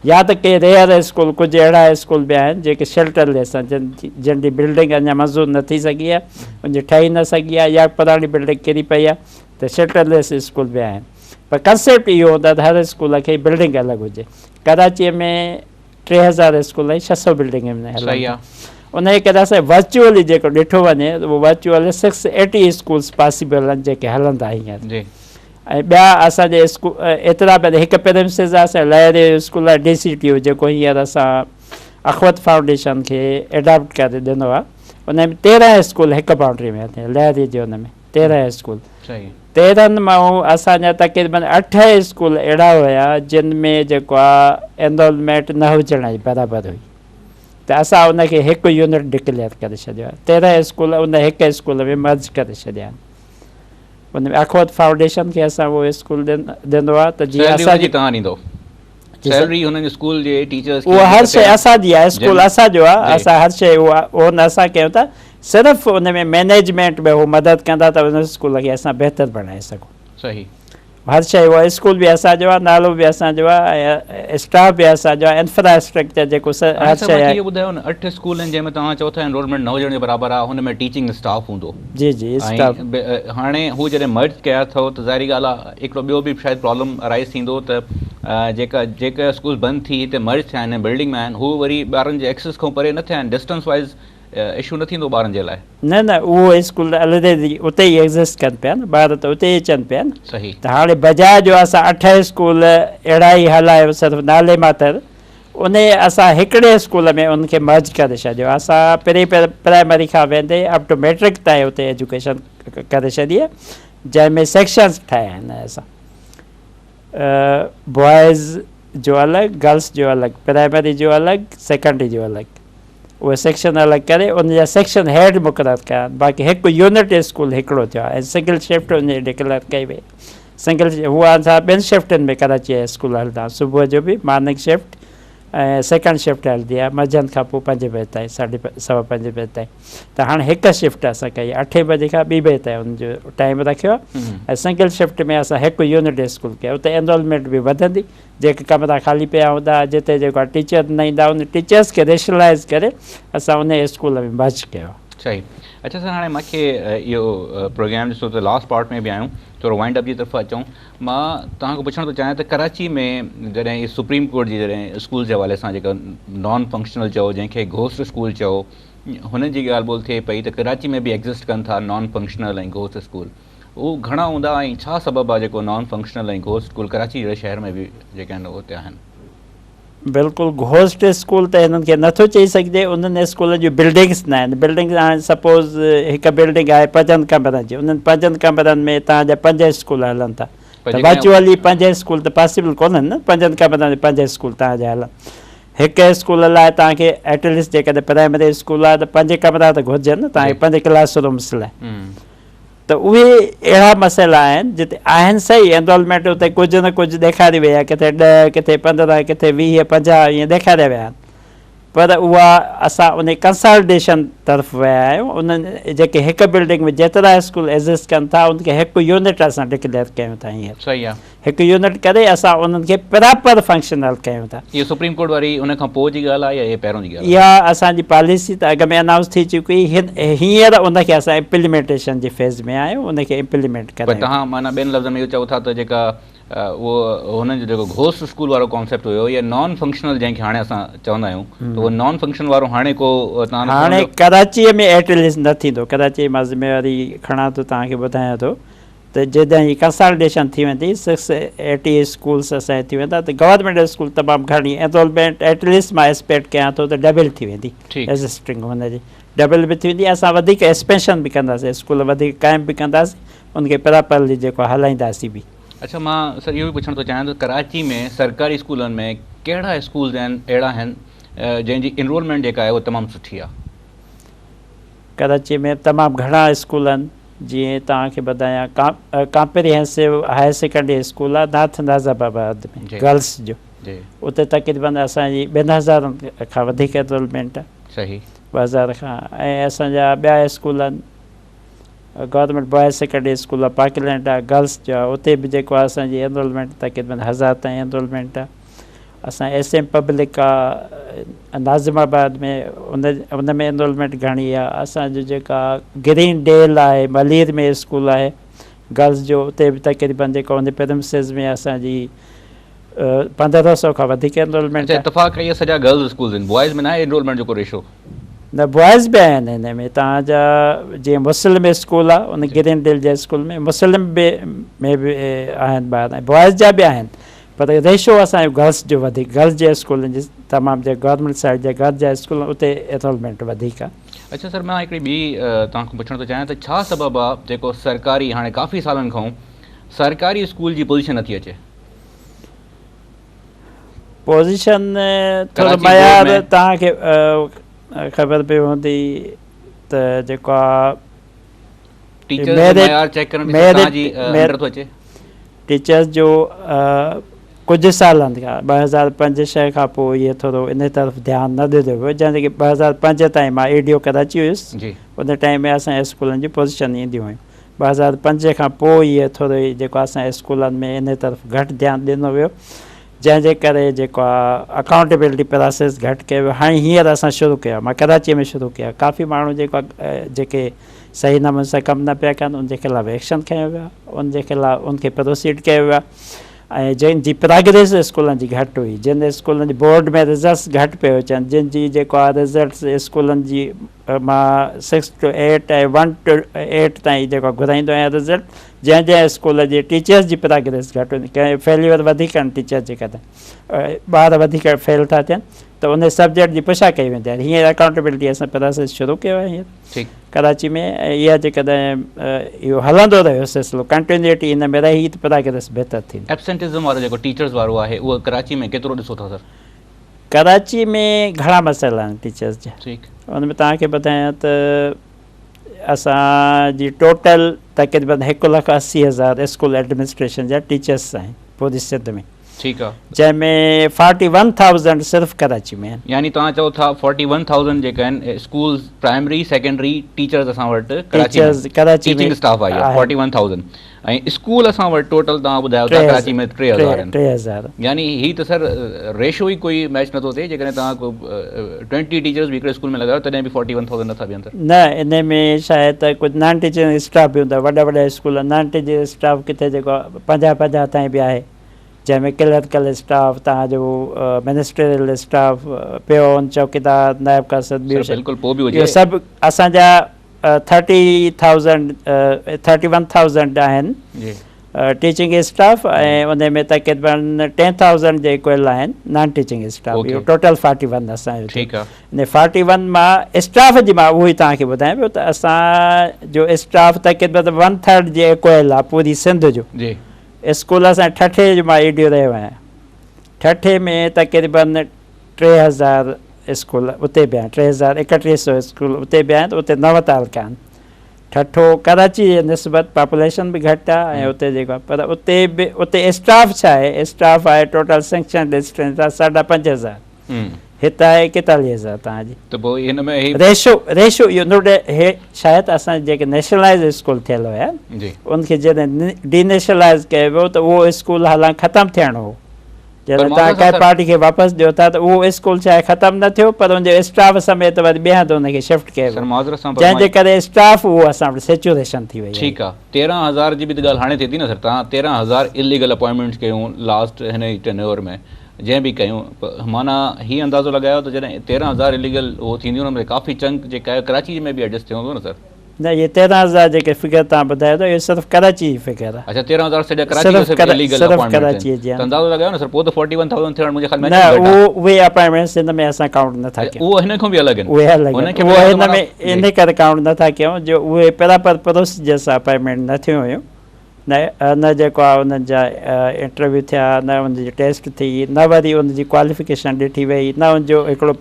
या त के रेयर स्कूल, कुझु अहिड़ा स्कूल बि आहिनि जेके शेल्टरलेस आहिनि, जिन जी बिल्डिंग अञा मंज़ूरु न थी सघी आहे, उनजी ठही न सघी आहे, या पुराणी बिल्डिंग किरी पई आहे, त शेल्टरलेस स्कूल बि आहिनि। पर कंसेप्ट इहो हूंदो त हर स्कूल खे बिल्डिंग अलॻि हुजे। कराचीअ में 3000 स्कूल ऐं 600 बिल्डिंग हलनि, उनजे करे असां वर्चुअली जेको ॾिठो वञे उहो वर्चुअल 680 स्कूल्स पॉसिबल आहिनि जेके हलंदा हींअर। ऐं ॿिया असांजे स्कूल एतिरा पहिरीं हिकु प्रिमिसिस आहे असां लहरी स्कूल आहे DCTU, जेको हींअर असां अख़वत फाउंडेशन खे एडॉप्ट करे ॾिनो आहे। उन में 13 स्कूल हिकु बाउंड्री में आहिनि, लहरी जे हुन में 13 स्कूल। 13 मां असांजा तक़रीबन 8 स्कूल अहिड़ा हुया जिन में जेको आहे एनरोलमेंट न हुजण जी बराबरि हुई, त असां उनखे हिकु यूनिट डिक्लेयर करे छॾियो आहे। 13 स्कूल उन हिकु स्कूल में मर्ज करे छॾिया आहिनि। उन में अख़वत फाउंडेशन खे असां उहो स्कूल ॾिनो आहे त जीअं असांजी उहा हर शइ असांजी आहे, स्कूल असांजो आहे, असां हर शइ उहो न असां कयूं था, सिर्फ़ु उन में मैनेजमेंट में उहो मदद कंदा त उन स्कूल खे असां बहितरु बणाए सघूं। सही, हर शइ उहा स्कूल बि असांजो आहे, नालो बि असांजो आहे, ऐं स्टाफ बि असांजो आहे, इंफ्रास्ट्रक्चर जेको हर शइ आहे। ॿुधायो न 8 स्कूल आहिनि जंहिंमें तव्हां चओ था एनरोलमेंट न हुजण जे बराबरि आहे, हुन में टीचिंग स्टाफ हूंदो। जी जी, स्टाफ हाणे हू जॾहिं मर्ज कया अथव त ज़ाहिरी ॻाल्हि आहे हिकिड़ो ॿियो बि शायदि प्रॉब्लम अराइज़ थींदो त जेका स्कूल बंदि थी हिते मर्ज थिया आहिनि बिल्डिंग में आहिनि, हू वरी ॿारनि जे एक्सेस खां परे न थिया आहिनि, डिस्टेंस वाइज़ इशू न थींदो ॿारनि जे लाइ? न उहो स्कूल ऑलरेडी उते ई एग्ज़िस्ट कनि पिया न, ॿार त उते ई अचनि पिया न। सही, त हाणे बजाए जो असां 8 स्कूल अहिड़ा ई हलायो सिर्फ़ु नाले मात्र, उन असां हिकिड़े स्कूल में उनखे मर्ज करे छॾियो। असां प्राइमरी खां वेंदे अप टू मैट्रिक ताईं उते एजुकेशन करे छॾी आहे, जंहिंमें सेक्शन्स ठाहिया आहिनि असां, बॉइज़ जो अलॻि, गर्ल्स जो अलॻि, प्राइमरी जो अलॻि, सेकेंडरी जो अलॻि, उहे सेक्शन अलॻि करे उन जा सेक्शन हेड मुक़ररु कया आहिनि। बाक़ी हिकु यूनिट स्कूल हिकिड़ो थियो आहे ऐं सिंगल शिफ्ट उन जी डिक्लेयर कई वई। सिंगल उहा असां 2 शिफ्टनि में कराची जा स्कूल हलंदा, सुबुह जो बि मॉर्निंग शिफ्ट ऐं सेकेंड शिफ्ट हलंदी आहे मंझंदि खां पोइ 5 बजे ताईं, 4:30 बजे ताईं। त हाणे हिकु शिफ्ट असां कई 8 बजे खां 2 बजे ताईं उनजो टाइम रखियो आहे, ऐं सिंगल शिफ्ट में असां हिकु यूनिट स्कूल कयो। उते एनरोलमेंट बि वधंदी, जेके कमरा ख़ाली पिया हूंदा, जिते जेको आहे टीचर न ईंदा, उन टीचर्स खे रेशनलाइज़ करे असां उन स्कूल में मर्ज कयो। सही। अच्छा सर, हाणे मूंखे इहो प्रोग्राम ॾिसो त लास्ट पार्ट में बि आहियूं, थोरो वाइंड अप जी तरफ़ अचूं। मां तव्हांखां पुछणु थो चाहियां त कराची में जॾहिं सुप्रीम कोर्ट जी जॾहिं स्कूल जे हवाले सां जेका नॉन फंक्शनल चओ, जंहिंखे घोस्ट स्कूल चओ, हुननि जी ॻाल्हि ॿोल थिए पई त कराची में बि एग्ज़िस्ट कनि था नॉन फंक्शनल ऐं घोस्ट स्कूल, उहो घणा हूंदा ऐं छा सबबु आहे जेको नॉन फंक्शनल ऐं घोस्ट स्कूल कराची जहिड़े शहर में बि जेके आहिनि उते आहिनि? बिल्कुलु घोस्ट स्कूल त हिननि खे नथो चई सघिजे, उन्हनि स्कूलनि जूं बिल्डिंग्स न आहिनि। बिल्डिंग्स हाणे सपोज़ हिकु बिल्डिंग आहे 5 कमरनि जी, उन्हनि 5 कमरनि में तव्हांजा 5 स्कूल हलनि था, त वर्चुअली 5 स्कूल त पॉसिबल कोन्हनि न, 5 कमरनि में 5 स्कूल तव्हांजा हलनि। हिकु स्कूल लाइ तव्हांखे एटलीस्ट जेकॾहिं प्राइमरी स्कूल आहे त 5 कमरा त घुरिजनि न तव्हांखे, 5 क्लास रूम्स लाइ। त उहे अहिड़ा मसइला आहिनि जिते आहिनि सही, एनरोलमेंट उते कुझु न कुझु ॾेखारी वई आहे, किथे 10, किथे 15, किथे 20, 50 ईअं ॾेखारिया विया आहिनि, पर उहा असां उन कंसल्टेशन तरफ़ विया आहियूं। उन्हनि जेके हिकु बिल्डिंग में जेतिरा स्कूल एग्ज़िस्ट कनि था उनखे हिकु यूनिट असां डिक्लेयर कयूं था। हींअर सही आहे, हिकु यूनिट करे असां उन्हनि खे प्रॉपर फंक्शनल कयूं था। इहो सुप्रीम कोर्ट वारी उन खां पोइ जी ॻाल्हि आहे या इहा पहिरों जी ॻाल्हि? इहा असांजी पॉलिसी त अॻ में अनाउंस थी चुकी, हींअर उनखे असां इम्प्लीमेंटेशन जी फेज़ में आहियूं, उनखे इम्प्लीमेंट करे। तव्हां माना ॿियनि लफ़्ज़नि में इहो चओ था त जेका उहो हुननि जो जेको घोस्ट स्कूल वारो कॉन्सेप्ट हुयो या नॉन फंक्शनल जंहिंखे हाणे असां चवंदा आहियूं, त उहो नॉन फंक्शनल वारो हाणे को हाणे कराचीअ में एटलीस्ट न थींदो। कराची मां ज़िम्मेवारी खणां थो, तव्हांखे ॿुधायां थो त जॾहिं हीअ कंसल्टेशन थी वेंदी 680 स्कूल्स असांजा थी वेंदा, त गवर्नमेंट स्कूल तमामु घणी एनरोलमेंट एटलीस्ट मां एक्सपेक्ट कयां थो त डबल थी वेंदी, एग्ज़िस्टिंग हुनजी डबल बि थी वेंदी। असां वधीक एक्सपेंशन बि कंदासीं, स्कूल वधीक क़ाइमु बि कंदासीं, उनखे प्रॉपरली जेको हलाईंदासीं बि। अच्छा, मां सर इहो बि पुछणु थो चाहियां त कराची में सरकारी स्कूलनि में कहिड़ा स्कूल्स आहिनि अहिड़ा आहिनि जंहिंजी इनरोलमेंट जेका आहे उहा तमामु सुठी आहे? कराची में तमामु घणा स्कूल आहिनि, जीअं तव्हांखे ॿुधायां कॉम्प्रिहेंसिव हायर सेकेंडरी स्कूल आहे नाथ नाज़ाबाद में गर्ल्स जो, उते तक़रीबन असांजी 2000 खां वधीक एनरोलमेंट आहे। सही, 2000 खां। ऐं असांजा ॿिया स्कूल आहिनि, गवर्नमेंट बॉयज़ सेकेंडरी स्कूल आहे पार्कलैंड आहे गर्ल्स जो आहे, उते बि जेको आहे असांजी एनरोलमेंट तक़रीबन 1000 ताईं एनरोलमेंट आहे। असां SM पब्लिक आहे नाज़िमाबाद में, उन में एनरोलमेंट घणी आहे। असांजो जेका ग्रीन डेल आहे मलीर में स्कूल आहे गर्ल्स जो, उते बि तक़रीबन जेको उन प्रिमिसिस में असांजी 1500 खां वधीक एनरोलमेंट आहे। इतफ़ाक़ इहे सॼा गर्ल्स स्कूल्स आहिनि, बॉयज़ में न आहे एनरोलमेंट जो रेशो? न, बॉयज़ बि आहिनि हिन में। तव्हांजा जीअं मुस्लिम स्कूल आहे उन ग्रीन डेल जे स्कूल में मुस्लिम में बि आहिनि ॿार, बॉयज़ जा बि आहिनि, पर रेशो असांजो गर्ल्स जो वधीक, गर्ल्स जे स्कूलनि जी तमामु जे गवर्नमेंट साइड जा गर्ल्स जा स्कूल उते एनरोलमेंट वधीक आहे। अच्छा सर, मां हिकिड़ी ॿी तव्हांखां पुछणु थो चाहियां त छा सबबु आहे जेको सरकारी हाणे काफ़ी सालनि खां सरकारी स्कूल जी पोज़ीशन नथी अचे? पोज़ीशन थोरो मयार तव्हांखे ख़बर पई हूंदी त जेको आहे टीचर्स जो कुझु सालनि खां 2005-06 खां पोइ इहे थोरो इन तरफ़ ध्यानु न ॾिनो वियो, जंहिंजे की 2005 ताईं मां ADO कराची हुयुसि, उन टाइम में असांजे स्कूलनि जी पोज़ीशन ईंदियूं हुयूं। 2005 खां पोइ इहे थोरो जेको असांजे स्कूलनि में इन तरफ़ घटि ध्यानु ॾिनो वियो, जंहिंजे करे जेको आहे अकाउंटेबिलिटी प्रोसेस घटि कयो वियो। हाणे हींअर असां शुरू कयो, मां कराची में शुरू कया, काफ़ी माण्हू जेको जेके सही नमूने सां कमु न पिया कनि उनजे ख़िलाफ़ु एक्शन खयो वियो आहे, उनजे ख़िलाफ़ु उनखे प्रोसीड कयो वियो आहे। ऐं जंहिंजी प्रोग्रेस स्कूलनि जी घटि हुई, जिन स्कूलनि जी बोर्ड में रिज़ल्ट्स घटि पियो अचनि, जिनजी जेको आहे रिज़ल्ट्स स्कूलनि जी मां 6 to 8 ऐं 1 to 8 ताईं जेको घुराईंदो आहियां रिज़ल्ट, जंहिं स्कूल जे टीचर्स जी प्रोग्रेस घटि हूंदी, कंहिं फेल्यूअर वधीक आहिनि टीचर जे करे, ॿार वधीक फेल था थियनि, त उन सब्जेक्ट जी पुछा कई वेंदी आहे। हींअर अकाउंटेबिलिटी असां प्रोसेस शुरू कयो आहे हींअर कराची में, ऐं इहा जेकॾहिं इहो हलंदो रहियो सिलसिलो कंटिन्यूटी इन में रही त प्रोग्रेस बहितर थींदी। एब्सेंटिज़म वारो जेको टीचर्स वारो आहे उहो कराची में केतिरो ॾिसो था सर? कराची में घणा मसइला आहिनि टीचर्स जा, उन में तव्हांखे ॿुधायां त असांजी टोटल तक़रीबन 1,80,000 स्कूल एडमिनिस्ट्रेशन जा टीचर्स आहिनि पूरी सिंध में। ठीकु आहे, जंहिंमें 41,000 सिर्फ़ु कराची में आहिनि। यानी तव्हां चओ था 41,000 जेके आहिनि स्कूल प्राइमरी सेकेंडरी टीचर्स असां वटि कराची टीचिंग स्टाफ आई आहे 41,000, ऐं स्कूल असां वटि टोटल तव्हां ॿुधायो था कराची में 3,000। यानी ही त सर रेशो ई कोई मैच नथो थिए, जेकॾहिं तव्हां को 20 टीचर्स बि हिकिड़े स्कूल में लॻायो तॾहिं बि 41,000 नथा बीहनि। न, इन में शायदि कुझु नॉन टीचिंग स्टाफ बि हूंदा, वॾा वॾा स्कूल नॉन टीचिंग स्टाफ किथे जेको 50-50 ताईं बि आहे, जंहिंमें क्लर्कल स्टाफ, तव्हांजो मिनिस्ट्रियल स्टाफ, पियोन, चौकीदार, नायब कासिद, इहो सभु असांजा 31,000 आहिनि टीचिंग स्टाफ, ऐं उन में तक़रीबन 10,000 जे इक्वल आहिनि नॉन टीचिंग स्टाफ। इहो टोटल 41 असांजो। ठीकु आहे, इन 41 मां स्टाफ जी मां उहो ई तव्हांखे ॿुधायां पियो त असांजो स्टाफ तक़रीबन 1/3 जे इक्वल आहे पूरी सिंध जो। स्कूल असां ठठे जो मां ADO रहियो आहियां, ठठे में तक़रीबन 3,000 स्कूल उते बि आहिनि, 3,3100 स्कूल उते बि आहिनि, उते 9 तालुका आहिनि। ठठो कराची जे निस्बत पॉपुलेशन बि घटि आहे, ऐं उते जेको आहे पर उते बि उते स्टाफ छा आहे, स्टाफ आहे टोटल सेंक्शन स्ट्रेंथ आहे 5,500, हिते आहे 41,000 तव्हांजी। त पोइ हिन में रेशो इहो नोटे शायदि असांजे जेके नेशनलाइज़ स्कूल थियल हुया उनखे जॾहिं डीनेशनलाइज़ कयो वियो त उहो स्कूल हालांकि ख़तमु थियणो हो, जॾहिं तव्हां कंहिं पार्टी खे वापसि ॾियो था त उहो स्कूल छा आहे ख़तमु न थियो, पर उनजे स्टाफ समेत वरी ॿिए हंधि उनखे शिफ्ट कयो जंहिंजे करे स्टाफ उहो असां वटि सेचुरेशन थी वई। ठीकु आहे, 13,000 जी बि त ॻाल्हि हाणे थिए थी न सर, तव्हां 13,000 इलीगल अपॉइंटमेंट्स कयूं लास्ट हिन टेन्योर में, जंहिं बि कयूं, माना हीअ अंदाज़ो लॻायो त जॾहिं 13,000 इलीगल उहो थींदियूं हुन में काफ़ी चंक जेका आहे कराची में बि एडजस्ट थियो हूंदो न सर? न, इहे 13,000 जेके फिगर तव्हां ॿुधायो था इहो सिर्फ़ु कराची जी फिगर आहे। अच्छा, 13,000 सॼा कराची जी अंदाज़ो लॻायो न सर, पोइ त 41,000 थियण मुंहिंजे ख़्याल में न, उहे अपॉइंटमेंट्स हिन में असां काउंट नथा कयूं, उहो हिन खां बि अलॻि आहिनि, उहे अलॻि हिन में इन करे काउंट नथा कयूं जो उहे बराबरि प्रोसीजर सां अपॉइंटमेंट न थियूं हुयूं, न जेको आहे उन्हनि जा इंटरव्यू थिया, न उनजी टेस्ट थी, न वरी उनजी क्वालिफिकेशन ॾिठी वई, न उनजो हिकिड़ो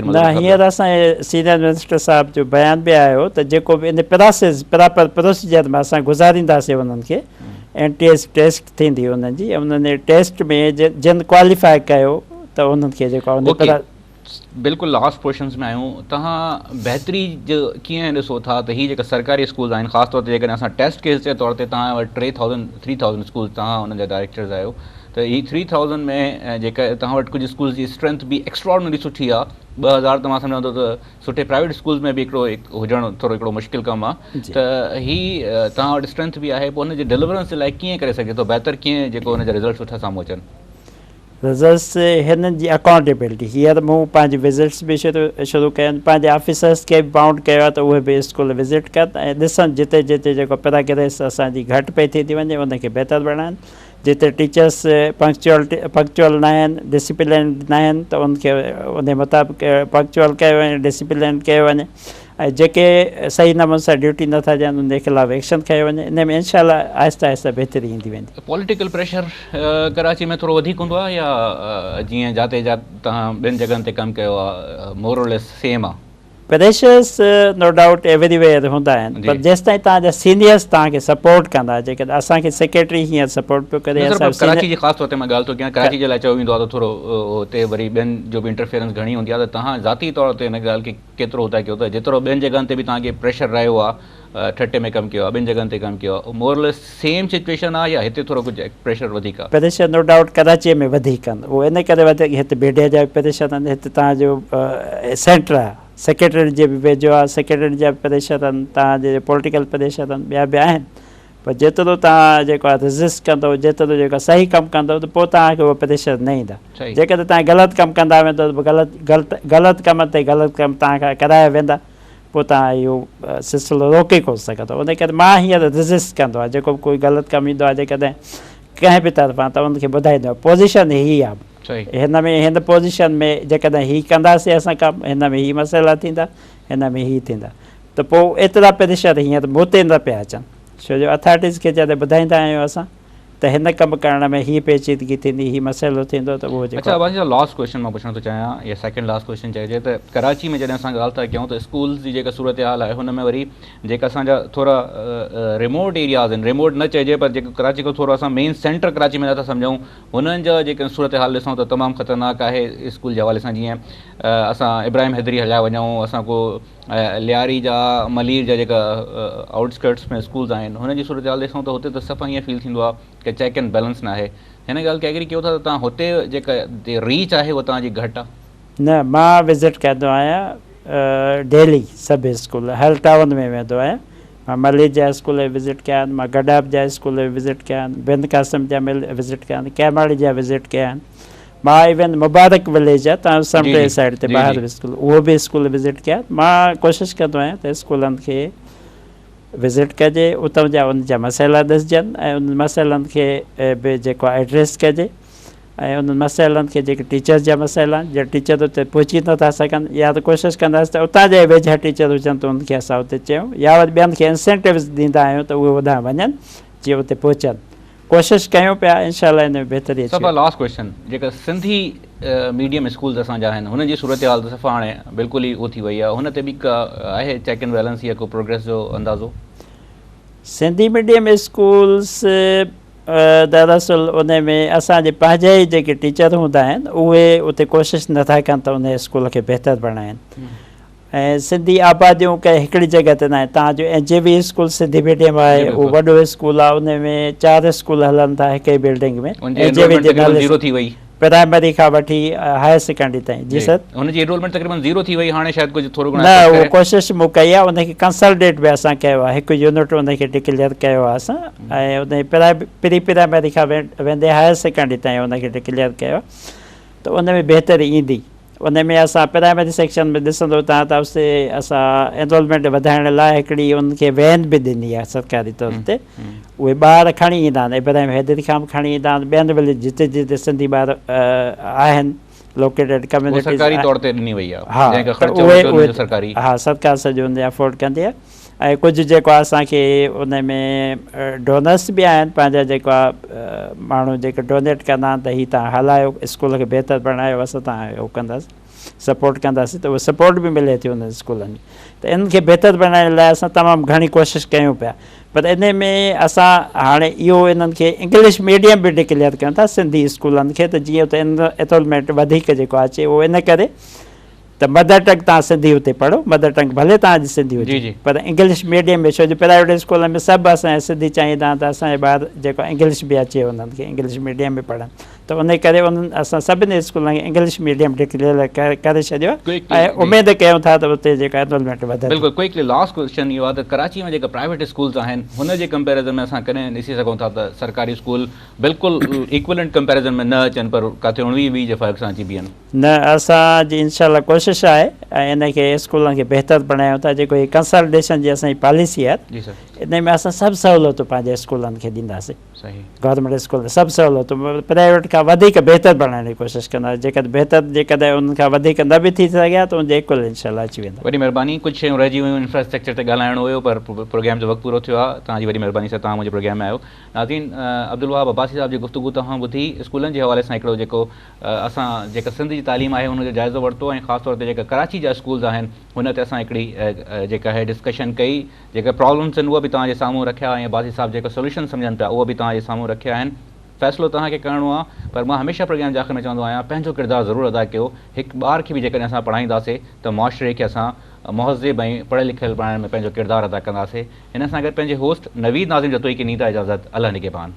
न हींअर असांजे सीनियर मिनिस्टर साहिब जो बयान बि आयो त जेको बि इन प्रोसीजर में असां गुज़ारींदासीं उन्हनि खे, NTS टेस्ट थींदी उन्हनि जी, उन्हनि टेस्ट में जिन क्वालिफाई कयो त उन्हनि खे जेको आहे बिल्कुलु लास्ट पोर्शन्स में आहियूं। तव्हां बहितरी जो कीअं ॾिसो था त हीअ जेका सरकारी स्कूल आहिनि, ख़ासि तौर ते जेकॾहिं असां टेस्ट केस जे तौर ते तव्हां वटि 3000 स्कूल तव्हां हुननि जा डायरेक्टर्स आहियो, त हीअ 3000 में जेका तव्हां वटि कुझु स्कूल जी स्ट्रेंथ बि एक्स्ट्राऑर्डिनरी सुठी आहे। 2000 त मां सम्झां थो त सुठे प्राइवेट स्कूल्स में बि हिकिड़ो हुजणु थोरो हिकिड़ो मुश्किल कमु आहे, त हीअ तव्हां वटि स्ट्रेंथ बि आहे, पोइ हुनजे डिलीवरेंस जे लाइ कीअं करे सघे थो बहितर, कीअं जेको हुनजा रिज़ल्ट सुठा साम्हूं अचनि? रिज़ल्ट्स हिननि जी अकाउंटेबिलिटी, हींअर मूं पंहिंजी विज़िट्स बि शुरू कया आहिनि, पंहिंजे ऑफिसर्स खे बि बाउंड कयो आहे त उहे बि स्कूल विज़िट कनि ऐं ॾिसनि जिते जिते जेको प्रोग्रेस असांजी घटि पई थी वञे उनखे बहितर बणाइनि, जिते टीचर्स पंक्चुअल न आहिनि, डिसिप्लिन न आहिनि त उनखे उन मुताबिक़ पंक्चुअल कयो वञे, डिसिप्लिन कयो वञे, ऐं जेके सही नमूने सां ड्यूटी नथा ॾियनि उनजे ख़िलाफ़ु एक्शन खयो वञे। इन में इनशाला आहिस्ता आहिस्ता बहितरी ईंदी वेंदी। पॉलिटिकल प्रेशर कराची में थोरो वधीक हूंदो आहे या जीअं जाते तव्हां ॿियनि जॻहनि ते कमु कयो आहे मोर और लेस सेम आहे? प्रेशर्स नो डाउट एवरीवेयर हूंदा आहिनि, पर जेसि ताईं तव्हांजा सीनियर्स तव्हांखे सपोर्ट कंदा, जेके असांखे सेक्रेटरी हींअर सपोर्ट पियो करे। कराची जी ख़ासि तौर ते मां ॻाल्हि थो कयां, कराची जे लाइ चयो वेंदो आहे त थोरो हुते वरी ॿियनि जो बि इंटरफेरेंस घणी हूंदी आहे, त तव्हां ज़ाती तौर ते हिन ॻाल्हि खे केतिरो हुतां कयो था, जेतिरो ॿियनि जॻहनि ते बि तव्हांखे प्रेशर रहियो आहे, ठटे में कमु कयो आहे, ॿिनि जॻहनि ते कमु कयो आहे, मोर और लेस सेम सिचुएशन आहे या हिते थोरो कुझु प्रेशर वधीक आहे? प्रेशर नो डाउट कराचीअ में वधीक आहिनि, उहो इन करे वधीक हिते मीडिया जा बि प्रेशर आहिनि, हिते तव्हांजो सेंटर आहे, सेक्रेटरी जे बि वेझो आहे, सेक्रेटरी जा बि प्रेशर आहिनि, तव्हांजे पॉलिटिकल प्रेशर आहिनि, ॿिया बि आहिनि, पर जेतिरो तव्हां जेको आहे रजिस्ट कंदव, जेतिरो जेको सही कमु कंदव त पोइ तव्हांखे उहो प्रेशर न ईंदा। जेकॾहिं तव्हां ग़लति कमु कंदा वेंदव त ग़लति कम ते ग़लति कमु तव्हांखां कराया वेंदा, पोइ तव्हां इहो सिलसिलो रोके कोन सघंदो। उन करे मां हींअर रजिस्ट कंदो आहे, जेको कोई ग़लति कमु ईंदो आहे जेकॾहिं कंहिं बि तरफ़ां त उनखे ॿुधाईंदो आहे पोज़ीशन हीअ आहे, हिन पोज़ीशन में जेकॾहिं हीअ कंदासीं असां कमु, हिन में हीअ मसइला थींदा, हिन में हीअ थींदा, त पोइ एतिरा प्रेशर हींअर मूं ते न पिया अचनि, छो जो अथॉरिटीज़ खे जॾहिं ॿुधाईंदा आहियूं असां त हिन कमु करण में हीअ पेचीदगी थींदी, हीअ मसइलो थींदो, त उहो जेको। अच्छा, लास्ट क्वेश्चन मां पुछणु थो चाहियां, या सेकेंड लास्ट क्वेश्चन चइजे त कराची में जॾहिं असां ॻाल्हि था कयूं त स्कूल्स जी जेका सूरत हाल आहे हुन में वरी जेका असांजा थोरा रिमोट एरियाज़ आहिनि, रिमोट न चइजे पर जेको कराची खां थोरो असां मेन सेंटर कराची में नथा सम्झूं, हुननि जा जेके सूरत हाल ॾिसूं त तमामु ख़तरनाक आहे स्कूल जे हवाले सां। जीअं असां इब्राहिम हैदरी हलिया वञूं, असां को लियारी जा मलीर जा जेका आउटस्कर्ट्स में स्कूल्स आहिनि हुनजी सूरत हाल ॾिसूं त हुते त सफ़ा ईअं फील थींदो आहे की चेक एंड बैलेंस न आहे। हिन ॻाल्हि खे एग्री कयो था त तव्हां हुते जेका रीच आहे उहा तव्हांजी घटि आहे? न, मां विज़िट कंदो आहियां डेली सभु स्कूल, हर टाउन में वेंदो आहियां। मां मलीर जा स्कूल विज़िट कया आहिनि, मां गडाब जा स्कूल विज़िट कया आहिनि, बिन कासिम जा विज़िट कया आहिनि, कैमाड़ी जा विज़िट कया आहिनि, मां इवन मुबारक विलेज आहे तव्हां समटे साइड ते ॿाहिरि स्कूल, उहो बि स्कूल विज़िट कया। मां कोशिशि कंदो आहियां त स्कूलनि खे विज़िट कजे, उतां जा उन जा मसइला ॾिसजनि ऐं उन मसइलनि खे बि जेको आहे एड्रेस कजे, ऐं उन्हनि मसइलनि खे जेके टीचर्स जा मसइला आहिनि, जे टीचर उते पहुची नथा सघनि, या त कोशिशि कंदासीं त उतां जा वेझा टीचर हुजनि त उनखे असां उते चयूं, या वरी ॿियनि खे इंसेंटिव्स ॾींदा आहियूं त उहे होॾां वञनि जीअं उते पहुचनि, कोशिशि कयूं पिया, इनशाला इन में बहितरी अचे। लास्ट क्वेश्चन, जेका सिंधी मीडियम स्कूल्स असांजा आहिनि हुननि जी सूरत हाल त सफ़ा हाणे बिल्कुलु ई उहो थी वई आहे, हुन ते बि का आहे चेक एंड बैलेंस या को प्रोग्रेस जो अंदाज़ो? सिंधी मीडियम स्कूल्स दरअसल उन में असांजे पंहिंजा ई जेके टीचर हूंदा आहिनि उहे उते कोशिशि नथा कनि त उन स्कूल खे बहितर बणाइनि, ऐं सिंधी आबादियूं कंहिं हिकिड़ी जॻह ते न आहे। तव्हांजो NJV स्कूल सिंधी मीडियम आहे, उहो वॾो स्कूल आहे, उन में 4 स्कूल हलनि था हिक ई बिल्डिंग में, प्राइमरी खां वठी हायर सेकेंडरी ताईं। जी सर, हुनजी एनरोलमेंट तक़रीबन 0 थी वई, हाणे शायदि कुझु थोरो घणो न, उहो कोशिशि मूं कई आहे, उनखे कंसल्टेट बि असां कयो आहे, हिकु यूनिट उनखे डिक्लेयर कयो आहे असां, ऐं उन प्री प्राइमरी खां वेंदे हायर सेकेंडरी ताईं उनखे डिक्लेयर कयो आहे, त उन में बहितरी ईंदी। उन में असां प्राइमरी सेक्शन में ॾिसंदो तव्हां त उते असां एनरोलमेंट वधाइण लाइ हिकिड़ी उनखे वैन बि ॾिनी आहे सरकारी तौर ते, उहे ॿार खणी ईंदा आहिनि, इब्राहिम हैदरी खां बि खणी ईंदा आहिनि, ॿियनि विलेज जिते जिते सिंधी ॿार आहिनि लोकेटेड कम्युनिटी सरकारी तौर ते ॾिनी वई आहे हाँ जंहिंखे त ख़र्चो उहे वठो हुनजो सरकारी हाँ सरकार सॼो हुन अफोर्ड कंदी आहे ऐं कुझु जेको आहे असांखे उन में डोनर्स बि आहिनि पंहिंजा जेको आहे माण्हू जेके डोनेट कंदा आहिनि त हीअ तव्हां हलायो स्कूल खे बहितर बणायो असां तव्हां उहो कंदासीं सपोर्ट कंदासीं त उहो सपोर्ट बि मिले थी उन स्कूलनि में त इन्हनि खे बहितर बणाइण लाइ असां तमामु घणी कोशिशि कयूं पिया पर इन में असां हाणे इहो इन्हनि खे इंग्लिश मीडियम बि डिक्लेयर कयूं था सिंधी स्कूलनि खे त जीअं त एनरोलमेंट वधीक जेको अचे उहो इन करे त मदर टंग तव्हां सिंधी हुते पढ़ो मदर टंग भले तव्हांजी सिंधी हुजे पर इंग्लिश मीडियम में छो जो प्राइवेट स्कूल में सभु असांजे सिंधी चाहींदा आहिनि त असांजे ॿार जेको इंग्लिश बि अचे उन्हनि खे इंग्लिश मीडियम में पढ़नि त उन करे उन्हनि असां सभिनी स्कूलनि खे इंग्लिश मीडियम डिक्लेयर करे छॾियो ऐं उमेद कयूं था त उते जेका एनरोलमेंट वधे बिल्कुलु क्विकली लास्ट क्वेश्चन इहो आहे त कराची में जेका प्राइवेट स्कूल्स आहिनि हुन जे कंपेरिज़न में असां कॾहिं ॾिसी सघूं था त सरकारी स्कूल बिल्कुलु इक्वलेंट कंपेरिज़न में न अचनि पर किथे 19-20 जे फ़र्क़ सां अची बीहनि न असांजी इनशाला कोशिशि आहे ऐं इन खे स्कूलनि खे बहितर बणायूं था जेको हीअ कंसल्टेशन जी असांजी पॉलिसी आहे इन में असां सभु सहूलियतूं पंहिंजे स्कूलनि खे ॾींदासीं गवर्नमेंट स्कूल सभु सहूलियतूं प्राइवेट खां वधीक बहितर बणाइण जी कोशिशि कंदासीं जेकॾहिं बहितर जेकॾहिं उन्हनि खां वधीक न बि थी सघे त उनजे इक्वल इनशाला अची वेंदा वॾी महिरबानी कुझु शयूं रहिजी वियूं इंफ्रास्ट्रक्चर ते ॻाल्हाइणो हुयो पर प्रोग्राम जो वक़्तु पूरो थियो आहे तव्हांजी वॾी महिरबानी सां तव्हां मुंहिंजे प्रोग्राम में आयो नाज़रीन अब्दुल वहाब अब्बासी साहिब जी गुफ़्तगू तव्हां ॿुधी स्कूलनि जे हवाले सां हिकिड़ो जेको असां जेका सिंध जी तालीम आहे हुनजो जाइज़ो वरितो ऐं ख़ासि तौर ते जेका कराची जा स्कूल्स आहिनि हुन ते असां हिकिड़ी जेका आहे डिस्कशन कई जेके प्रॉब्लम्स आहिनि उहे बि तव्हांजे साम्हूं रखिया ऐं अब्बासी साहिब जेका सोल्यूशन सम्झनि पिया उहो बि तव्हांजे साम्हूं रखिया आहिनि फ़ैसिलो तव्हांखे करिणो आहे पर मां हमेशह प्रोग्राम जे आख़िर में चवंदो आहियां पंहिंजो किरदारु ज़रूरु अदा कयो हिकु ॿार खे बि जेकॾहिं असां पढ़ाईंदासीं त मुआशिरे खे असां मुहज़िब ऐं पढ़ियल लिखियल पढ़ाइण में पंहिंजो किरदारु अदा कंदासीं हिन सां गॾु पंहिंजे होस्ट नवीद नाज़िम जतोई खे नींदा इजाज़त अल्लाह निगहबान।